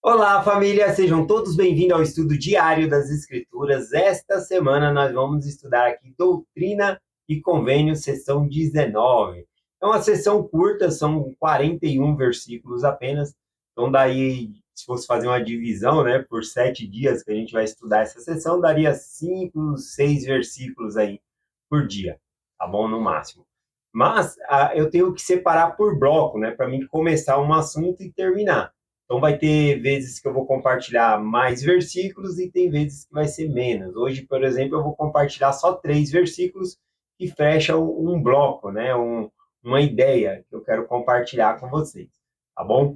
Olá, família! Sejam todos bem-vindos ao estudo diário das Escrituras. Esta semana nós vamos estudar aqui Doutrina e Convênio, sessão 19. É uma sessão curta, são 41 versículos apenas. Então, daí, se fosse fazer uma divisão, né, por 7 dias que a gente vai estudar essa sessão, daria 5, 6 versículos aí por dia, tá bom? No máximo. Mas eu tenho que separar por bloco, né, para mim começar um assunto e terminar. Então vai ter vezes que eu vou compartilhar mais versículos e tem vezes que vai ser menos. Hoje, por exemplo, eu vou compartilhar só 3 versículos que fecham um bloco, né? Uma ideia que eu quero compartilhar com vocês, tá bom?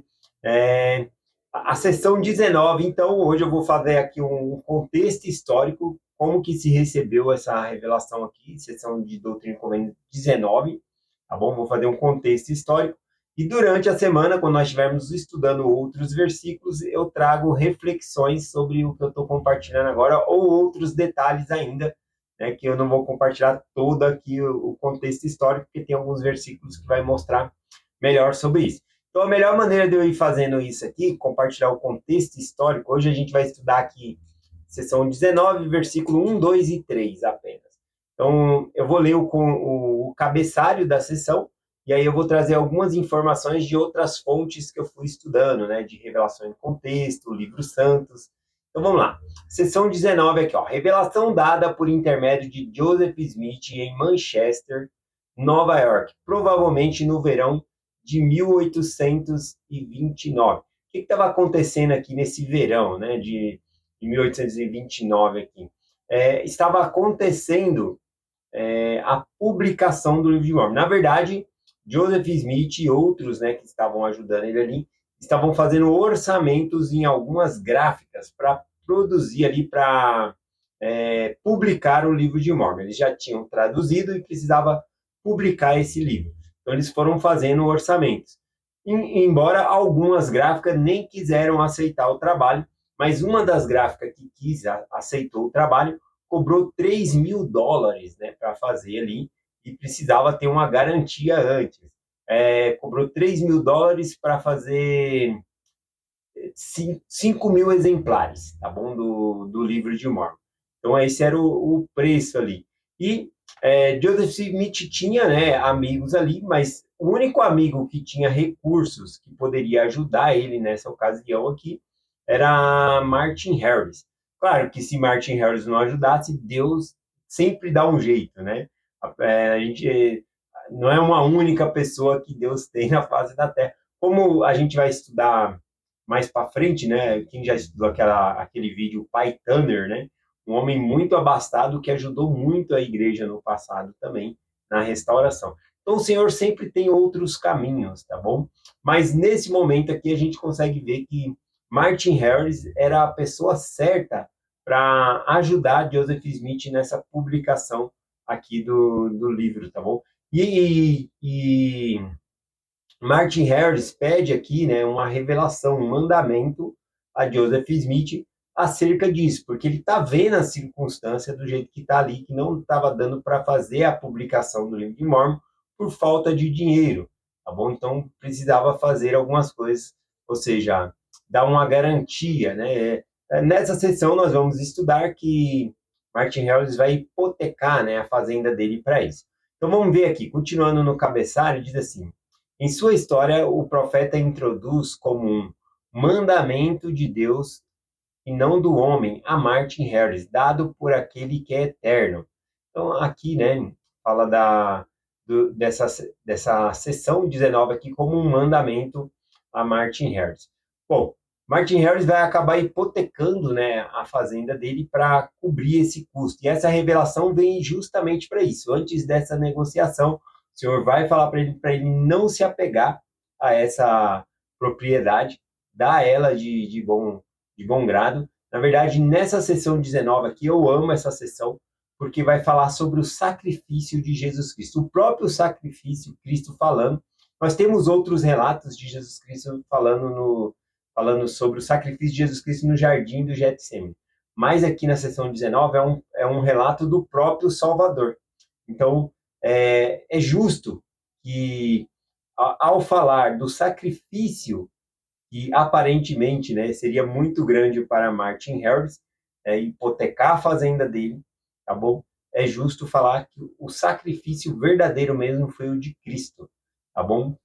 A sessão 19, então, hoje eu vou fazer aqui um contexto histórico, como que se recebeu essa revelação aqui, sessão de Doutrina e Convênio 19, tá bom? Vou fazer um contexto histórico. E durante a semana, quando nós estivermos estudando outros versículos, eu trago reflexões sobre o que eu estou compartilhando agora, ou outros detalhes ainda, né, que eu não vou compartilhar todo aqui o contexto histórico, porque tem alguns versículos que vai mostrar melhor sobre isso. Então, a melhor maneira de eu ir fazendo isso aqui, compartilhar o contexto histórico, hoje a gente vai estudar aqui, seção 19, versículo 1, 2 e 3 apenas. Então, eu vou ler o cabeçalho da sessão, e aí eu vou trazer algumas informações de outras fontes que eu fui estudando, né? De revelação em contexto, livros santos. Então vamos lá. Seção 19 aqui, ó. Revelação dada por intermédio de Joseph Smith em Manchester, Nova York, provavelmente no verão de 1829. O que estava acontecendo aqui nesse verão, né? De 1829 aqui? Estava acontecendo a publicação do livro de Mormon. Na verdade, Joseph Smith e outros, né, que estavam ajudando ele ali, estavam fazendo orçamentos em algumas gráficas para produzir ali, para publicar o livro de Mormon. Eles já tinham traduzido e precisava publicar esse livro. Então, eles foram fazendo orçamentos. Embora algumas gráficas nem quiseram aceitar o trabalho, mas uma das gráficas que aceitou o trabalho cobrou US$ 3.000, né, para fazer ali, e precisava ter uma garantia antes. Cobrou US$ 3.000 para fazer 5 mil exemplares, tá bom? Do livro de Mormon. Então, esse era o preço ali. E Joseph Smith tinha, né, amigos ali, mas o único amigo que tinha recursos que poderia ajudar ele nessa ocasião aqui era Martin Harris. Claro que se Martin Harris não ajudasse, Deus sempre dá um jeito, né? A gente não é uma única pessoa que Deus tem na face da Terra. Como a gente vai estudar mais para frente, né? Quem já estudou aquele vídeo Pai Tanner, né? Um homem muito abastado que ajudou muito a igreja no passado também na restauração. Então o Senhor sempre tem outros caminhos, tá bom? Mas nesse momento aqui a gente consegue ver que Martin Harris era a pessoa certa para ajudar Joseph Smith nessa publicação aqui do livro, tá bom? E Martin Harris pede aqui, né, uma revelação, um mandamento a Joseph Smith acerca disso, porque ele está vendo a circunstância do jeito que está ali, que não estava dando para fazer a publicação do livro de Mormon por falta de dinheiro, tá bom? Então precisava fazer algumas coisas, ou seja, dar uma garantia, né? Nessa sessão nós vamos estudar que Martin Harris vai hipotecar, né, a fazenda dele para isso. Então vamos ver aqui, continuando no cabeçalho, diz assim: em sua história, o profeta introduz como um mandamento de Deus e não do homem a Martin Harris, dado por aquele que é eterno. Então, aqui, né, fala dessa sessão 19 aqui como um mandamento a Martin Harris. Bom, Martin Harris vai acabar hipotecando, né, a fazenda dele para cobrir esse custo. E essa revelação vem justamente para isso. Antes dessa negociação, o senhor vai falar para ele não se apegar a essa propriedade, dar ela de bom grado. Na verdade, nessa sessão 19 aqui, eu amo essa sessão, porque vai falar sobre o sacrifício de Jesus Cristo, o próprio sacrifício, Cristo falando. Nós temos outros relatos de Jesus Cristo falando sobre o sacrifício de Jesus Cristo no jardim do Getsemane. Mas aqui na sessão 19 é um relato do próprio Salvador. Então, é justo que, ao falar do sacrifício que aparentemente, né, seria muito grande para Martin Harris, hipotecar a fazenda dele, tá bom? É justo falar que o sacrifício verdadeiro mesmo foi o de Cristo, tá bom?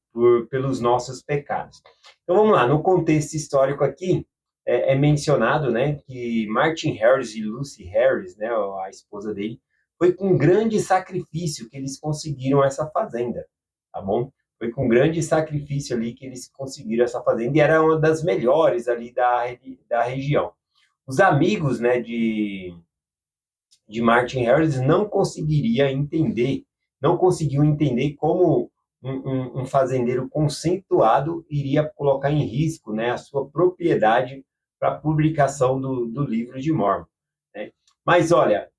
Pelos nossos pecados. Então vamos lá, no contexto histórico aqui, é mencionado, né, que Martin Harris e Lucy Harris, né, a esposa dele, foi com grande sacrifício que eles conseguiram essa fazenda, tá bom? Foi com grande sacrifício ali que eles conseguiram essa fazenda e era uma das melhores ali da região. Os amigos, né, de Martin Harris não conseguiria entender, não conseguiu entender como um fazendeiro conceituado iria colocar em risco, né, a sua propriedade para a publicação do livro de Mormon, né? Mas olha,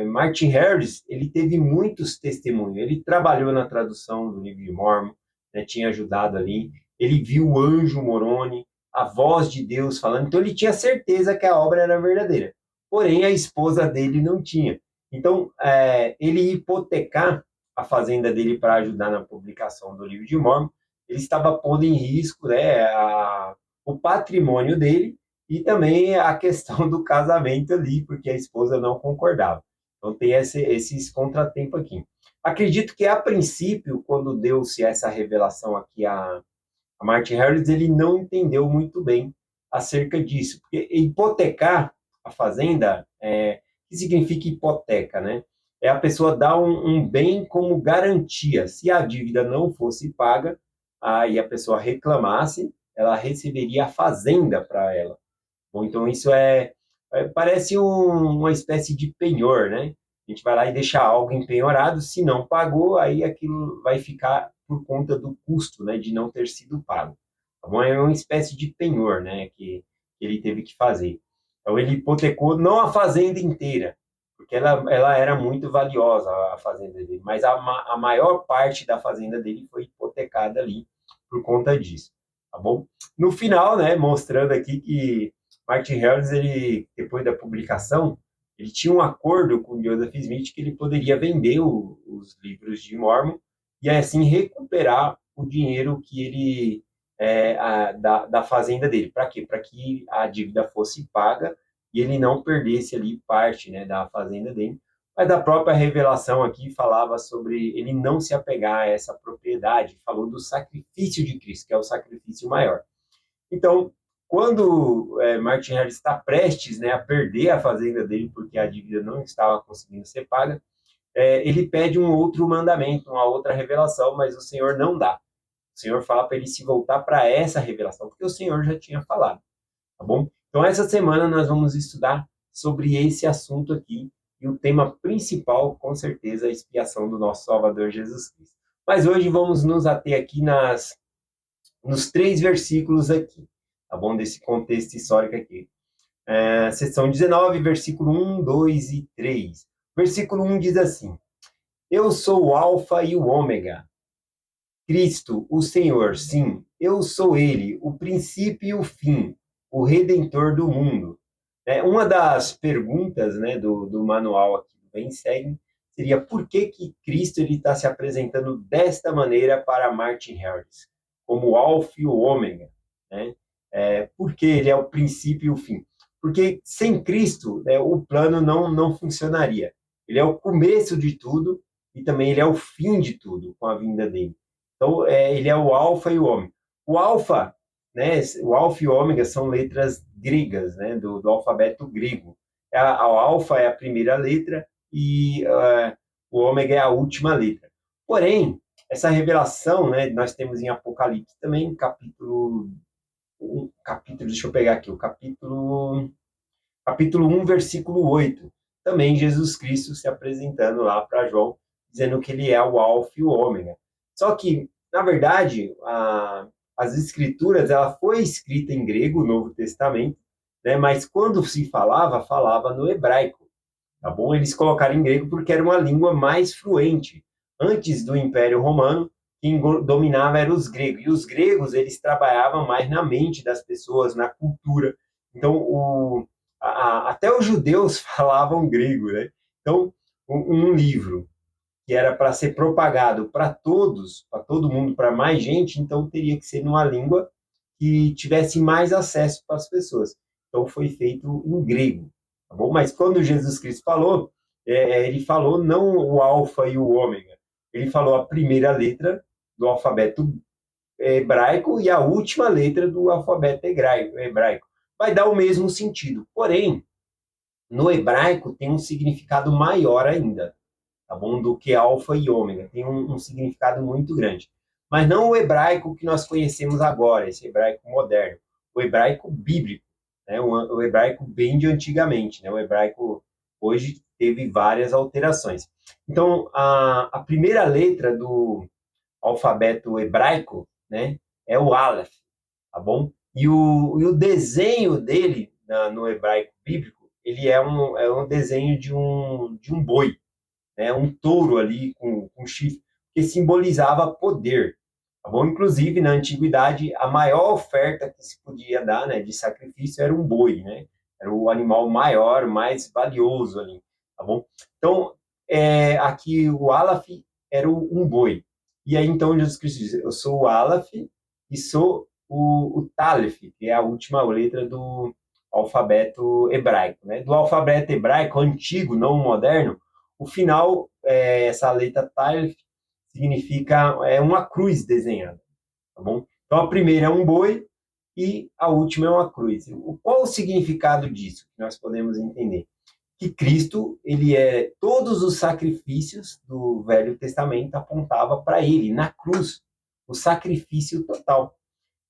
Martin Harris, ele teve muitos testemunhos. Ele trabalhou na tradução do livro de Mormon, né, tinha ajudado ali. Ele viu o anjo Moroni, a voz de Deus falando. Então ele tinha certeza que a obra era verdadeira. Porém, a esposa dele não tinha. Então, ele hipotecar a fazenda dele para ajudar na publicação do livro de Mormon, ele estava pondo em risco, né, o patrimônio dele e também a questão do casamento ali, porque a esposa não concordava. Então tem esses contratempos aqui. Acredito que a princípio, quando deu-se essa revelação aqui a Martin Harris, ele não entendeu muito bem acerca disso, porque hipotecar a fazenda, o que significa hipoteca, né? É a pessoa dar um bem como garantia. Se a dívida não fosse paga, aí a pessoa reclamasse, ela receberia a fazenda para ela. Bom, então isso parece uma espécie de penhor, né? A gente vai lá e deixa algo empenhorado, se não pagou, aí aquilo vai ficar por conta do custo, né, de não ter sido pago. Tá bom? É uma espécie de penhor, né, que ele teve que fazer. Então ele hipotecou não a fazenda inteira, porque ela era muito valiosa, a fazenda dele, mas a maior parte da fazenda dele foi hipotecada ali por conta disso, tá bom? No final, né, mostrando aqui que Martin Harris, ele, depois da publicação, ele tinha um acordo com Joseph Smith que ele poderia vender os livros de Mormon e assim recuperar o dinheiro que ele da fazenda dele. Para quê? Para que a dívida fosse paga e ele não perdesse ali parte, né, da fazenda dele. Mas a própria revelação aqui falava sobre ele não se apegar a essa propriedade, falou do sacrifício de Cristo, que é o sacrifício maior. Então, quando Martin Harris está prestes, né, a perder a fazenda dele porque a dívida não estava conseguindo ser paga, ele pede um outro mandamento, uma outra revelação, mas o Senhor não dá. O Senhor fala para ele se voltar para essa revelação, porque o Senhor já tinha falado, tá bom? Então, essa semana nós vamos estudar sobre esse assunto aqui, e o tema principal, com certeza, é a expiação do nosso Salvador Jesus Cristo. Mas hoje vamos nos ater aqui nos 3 versículos aqui, tá bom? Desse contexto histórico aqui. Seção 19, versículo 1, 2 e 3. Versículo 1 diz assim: Eu sou o Alfa e o Ômega, Cristo, o Senhor, sim, eu sou Ele, o princípio e o fim, o Redentor do mundo. Uma das perguntas, né, do manual aqui do Bem Segue seria por que Cristo está se apresentando desta maneira para Martin Harris, como o Alfa e o Ômega, né? Porque ele é o princípio e o fim. Porque sem Cristo, né, o plano não funcionaria. Ele é o começo de tudo e também ele é o fim de tudo com a vinda dele. Então, ele é o alfa e o ômega. O alfa, né, o alfa e o ômega são letras gregas, né, do alfabeto grego. A alfa é a primeira letra e o ômega é a última letra. Porém, essa revelação, né, nós temos em Apocalipse também, deixa eu pegar aqui, capítulo 1, versículo 8. Também Jesus Cristo se apresentando lá para João, dizendo que ele é o alfa e o ômega. Só que, na verdade, as escrituras, ela foi escrita em grego, o Novo Testamento, né? Mas quando se falava no hebraico, tá bom? Eles colocaram em grego porque era uma língua mais fluente. Antes do Império Romano, quem dominava eram os gregos. E os gregos, eles trabalhavam mais na mente das pessoas, na cultura. Então, até os judeus falavam grego, né? Então, um livro que era para ser propagado para todos, para todo mundo, para mais gente, então teria que ser numa língua que tivesse mais acesso para as pessoas. Então foi feito em grego, tá bom? Mas quando Jesus Cristo falou, ele falou não o alfa e o ômega, ele falou a primeira letra do alfabeto hebraico e a última letra do alfabeto hebraico. Vai dar o mesmo sentido, porém, no hebraico tem um significado maior ainda, tá bom? Do que alfa e ômega, tem um significado muito grande. Mas não o hebraico que nós conhecemos agora, esse hebraico moderno, o hebraico bíblico, né? O hebraico bem de antigamente, né? O hebraico hoje teve várias alterações. Então, a primeira letra do alfabeto hebraico, né, é o Aleph, tá bom? E o desenho dele no hebraico bíblico, ele é um desenho de um boi, né, um touro ali com chifre, que simbolizava poder, tá bom? Inclusive, na antiguidade, a maior oferta que se podia dar, né, de sacrifício era um boi, né? Era o animal maior, mais valioso ali, tá bom? Então, aqui o Aleph era um boi. E aí, então, Jesus Cristo diz, eu sou o Aleph e sou o Talef, que é a última letra do alfabeto hebraico, né? Do alfabeto hebraico antigo, não moderno, o final, essa letra Taif, significa uma cruz desenhada, tá bom? Então a primeira é um boi e a última é uma cruz. Qual o significado disso que nós podemos entender? Que Cristo, todos os sacrifícios do Velho Testamento apontava para ele, na cruz, o sacrifício total.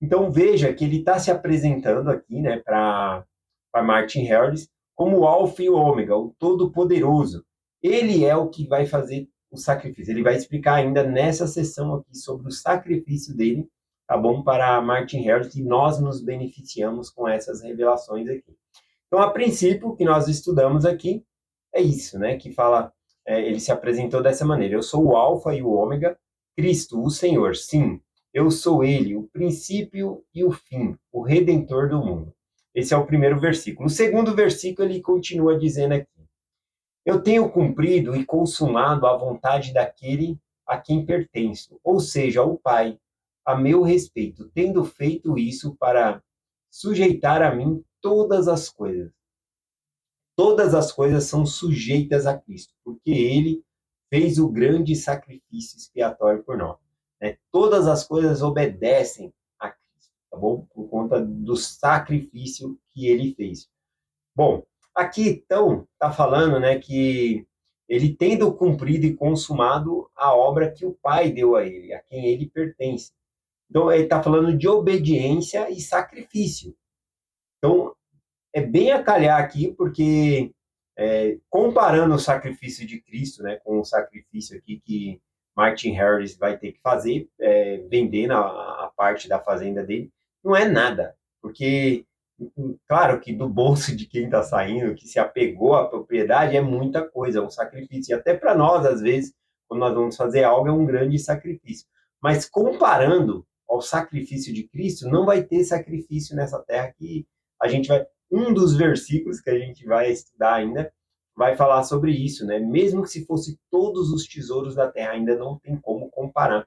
Então veja que ele está se apresentando aqui, né, para Martin Harris como o Alfa e o Ômega, o Todo-Poderoso. Ele é o que vai fazer o sacrifício. Ele vai explicar ainda nessa sessão aqui sobre o sacrifício dele, tá bom? Para Martin Harris, e nós nos beneficiamos com essas revelações aqui. Então, a princípio, o que nós estudamos aqui é isso, né? Que fala, ele se apresentou dessa maneira: eu sou o Alfa e o Ômega, Cristo, o Senhor, sim, eu sou ele, o princípio e o fim, o redentor do mundo. Esse é o primeiro versículo. O segundo versículo ele continua dizendo aqui: eu tenho cumprido e consumado a vontade daquele a quem pertenço, ou seja, o Pai, a meu respeito, tendo feito isso para sujeitar a mim todas as coisas. Todas as coisas são sujeitas a Cristo, porque ele fez o grande sacrifício expiatório por nós, né? Todas as coisas obedecem a Cristo, tá bom? Por conta do sacrifício que ele fez. Bom, aqui então está falando, né, que ele tendo cumprido e consumado a obra que o Pai deu a ele, a quem ele pertence. Então ele está falando de obediência e sacrifício. Então é bem a calhar aqui, porque comparando o sacrifício de Cristo, né, com o sacrifício aqui que Martin Harris vai ter que fazer, vendendo a parte da fazenda dele, não é nada, porque, claro que do bolso de quem está saindo, que se apegou à propriedade, é muita coisa, é um sacrifício, e até para nós, às vezes, quando nós vamos fazer algo, é um grande sacrifício. Mas comparando ao sacrifício de Cristo, não vai ter sacrifício nessa terra que a gente vai um dos versículos que a gente vai estudar ainda vai falar sobre isso, né? Mesmo que se fosse todos os tesouros da terra, ainda não tem como comparar,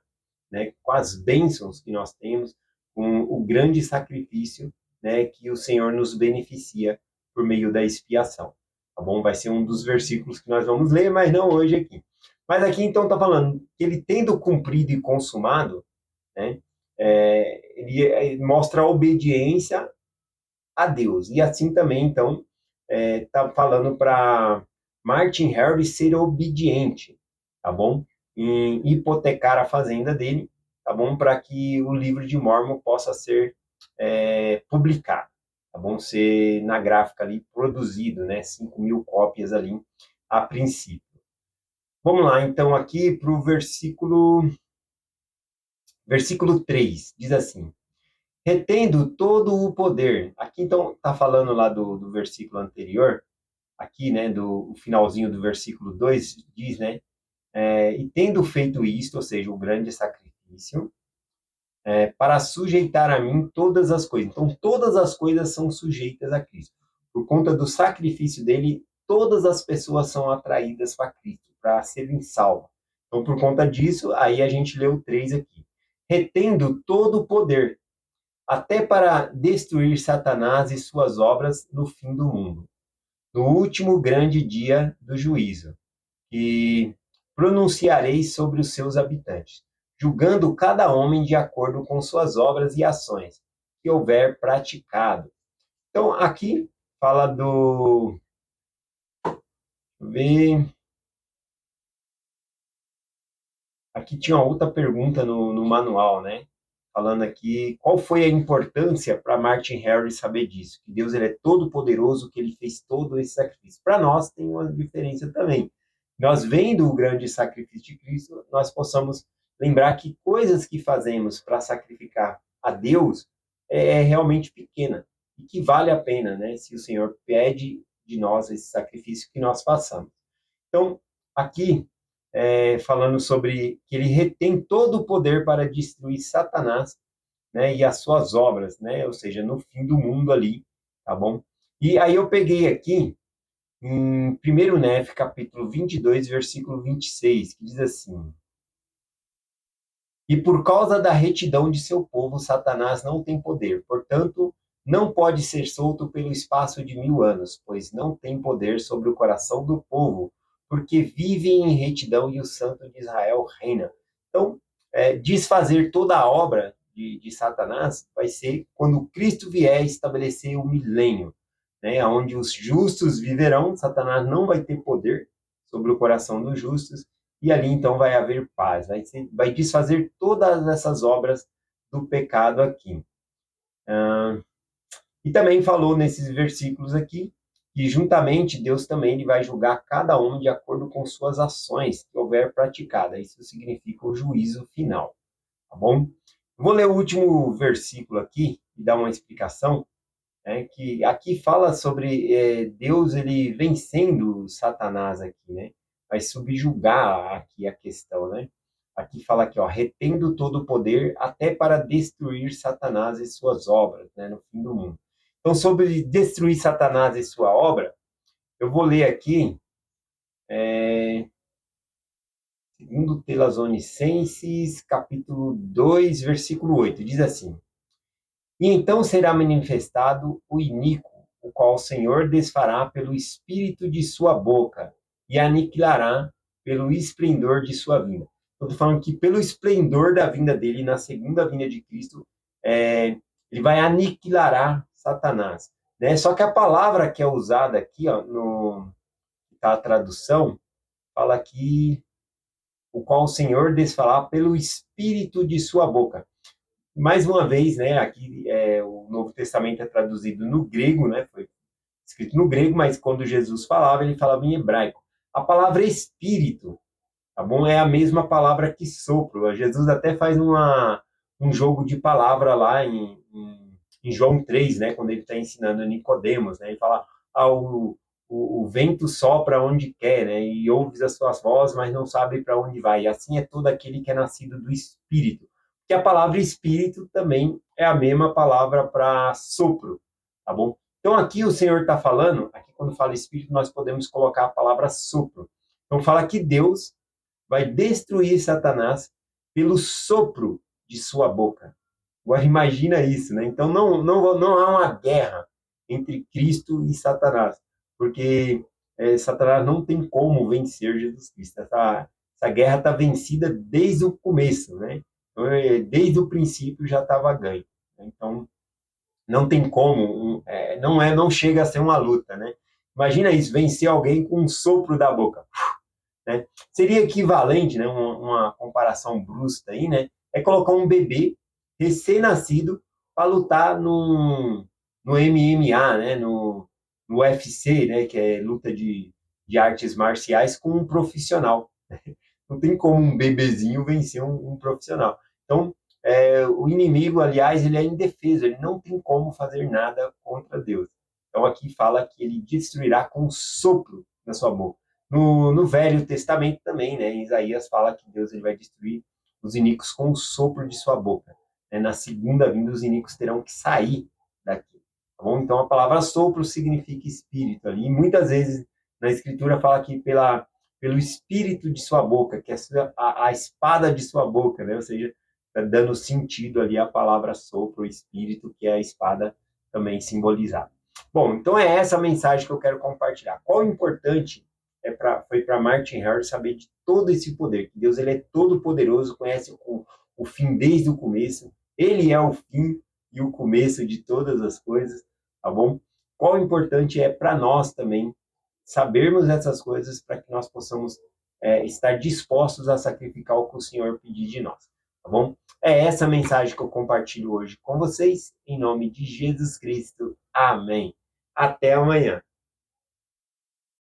né, com as bênçãos que nós temos, com o grande sacrifício, né, que o Senhor nos beneficia por meio da expiação. Tá bom? Vai ser um dos versículos que nós vamos ler, mas não hoje aqui. Mas aqui então está falando que ele tendo cumprido e consumado, né, ele mostra a obediência a Deus. E assim também, então, está falando para Martin Harris ser obediente, tá bom? Em hipotecar a fazenda dele, tá bom? Para que o livro de Mormon possa ser publicado, tá bom? Ser na gráfica ali produzido, né? 5.000 cópias ali a princípio. Vamos lá, então, aqui para o versículo 3, diz assim: retendo todo o poder. Aqui, então, está falando lá do versículo anterior, aqui, né, do finalzinho do versículo 2, diz, né, e tendo feito isto, ou seja, o grande sacrifício, para sujeitar a mim todas as coisas. Então, todas as coisas são sujeitas a Cristo. Por conta do sacrifício dele, todas as pessoas são atraídas para Cristo, para serem salvas. Então, por conta disso, aí a gente leu 3 aqui. Retendo todo o poder. até para destruir Satanás e suas obras no fim do mundo, no último grande dia do juízo, que pronunciarei sobre os seus habitantes, julgando cada homem de acordo com suas obras e ações que houver praticado. Então, aqui fala do. Ver. Aqui tinha outra pergunta no manual, né? Falando aqui qual foi a importância para Martin Harris saber disso, que Deus ele é todo poderoso, que ele fez todo esse sacrifício. Para nós tem uma diferença também. Nós vendo o grande sacrifício de Cristo, nós possamos lembrar que coisas que fazemos para sacrificar a Deus é realmente pequena e que vale a pena, né? Se o Senhor pede de nós esse sacrifício que nós façamos. Então, aqui falando sobre que ele retém todo o poder para destruir Satanás, né, e as suas obras, né, ou seja, no fim do mundo ali, tá bom? E aí eu peguei aqui em 1 Nef, capítulo 22, versículo 26, que diz assim: E por causa da retidão de seu povo, Satanás não tem poder, portanto, não pode ser solto pelo espaço de 1000 anos, pois não tem poder sobre o coração do povo, porque vive em retidão e o Santo de Israel reina. Então, desfazer toda a obra de Satanás vai ser quando Cristo vier estabelecer o milênio, né, onde os justos viverão, Satanás não vai ter poder sobre o coração dos justos, e ali então vai haver paz, vai desfazer todas essas obras do pecado aqui. E também falou nesses versículos aqui que juntamente Deus também ele vai julgar cada um de acordo com suas ações que houver praticada. Isso significa o juízo final, tá bom? Vou ler o último versículo aqui e dar uma explicação, né, que aqui fala sobre Deus ele vencendo Satanás aqui, né? Vai subjugar aqui a questão, né? Aqui fala aqui, ó, retendo todo o poder até para destruir Satanás e suas obras, né, no fim do mundo. Então, sobre destruir Satanás e sua obra, eu vou ler aqui, segundo Tesalonicenses, capítulo 2, versículo 8, diz assim: E então será manifestado o iníquo, o qual o Senhor desfará pelo espírito de sua boca e aniquilará pelo esplendor de sua vinda. Estou falando que pelo esplendor da vinda dele, na segunda vinda de Cristo, ele vai aniquilar Satanás. Né? Só que a palavra que é usada aqui, ó, a tradução, fala que o qual o Senhor desfará pelo espírito de sua boca. Mais uma vez, né, aqui o Novo Testamento é traduzido no grego, né, foi escrito no grego, mas quando Jesus falava, ele falava em hebraico. A palavra espírito, tá bom? É a mesma palavra que sopro. Jesus até faz um jogo de palavra lá em João 3, né, quando ele está ensinando a Nicodemos, né, ele fala, o vento sopra onde quer, né, e ouves as suas vozes, mas não sabe para onde vai. E assim é todo aquele que é nascido do Espírito. Que a palavra espírito também é a mesma palavra para sopro, tá bom? Então aqui o Senhor está falando, aqui quando fala espírito, nós podemos colocar a palavra sopro. Então fala que Deus vai destruir Satanás pelo sopro de sua boca. Agora imagina isso, né? Então não há uma guerra entre Cristo e Satanás, porque Satanás não tem como vencer Jesus Cristo. Essa guerra está vencida desde o começo, né? Então, desde o princípio já estava ganho. Então não tem como, não chega a ser uma luta, né? Imagina isso, vencer alguém com um sopro da boca. Né? Seria equivalente, né, uma comparação brusca aí, né, é colocar um bebê recém-nascido para lutar no MMA, né, no UFC, né, que é luta de artes marciais, com um profissional. Não tem como um bebezinho vencer um profissional. Então, o inimigo, aliás, ele é indefeso, ele não tem como fazer nada contra Deus. Então, aqui fala que ele destruirá com um sopro na sua boca. No Velho Testamento também, né, Isaías fala que Deus ele vai destruir os iníquos com o sopro de sua boca. Né? Na segunda vinda, os iníquos terão que sair daqui. Tá bom? Então, a palavra sopro significa espírito ali. E muitas vezes na Escritura fala que pelo espírito de sua boca, que é a espada de sua boca, né? Ou seja, dando sentido ali à palavra sopro, o espírito, que é a espada também simbolizada. Bom, então é essa a mensagem que eu quero compartilhar. Qual o importante foi para Martin Harris saber de todo esse poder, que Deus ele é todo poderoso, conhece o fim desde o começo, ele é o fim e o começo de todas as coisas, tá bom? Qual o importante é para nós também sabermos essas coisas para que nós possamos estar dispostos a sacrificar o que o Senhor pedir de nós, tá bom? É essa mensagem que eu compartilho hoje com vocês, em nome de Jesus Cristo. Amém. Até amanhã.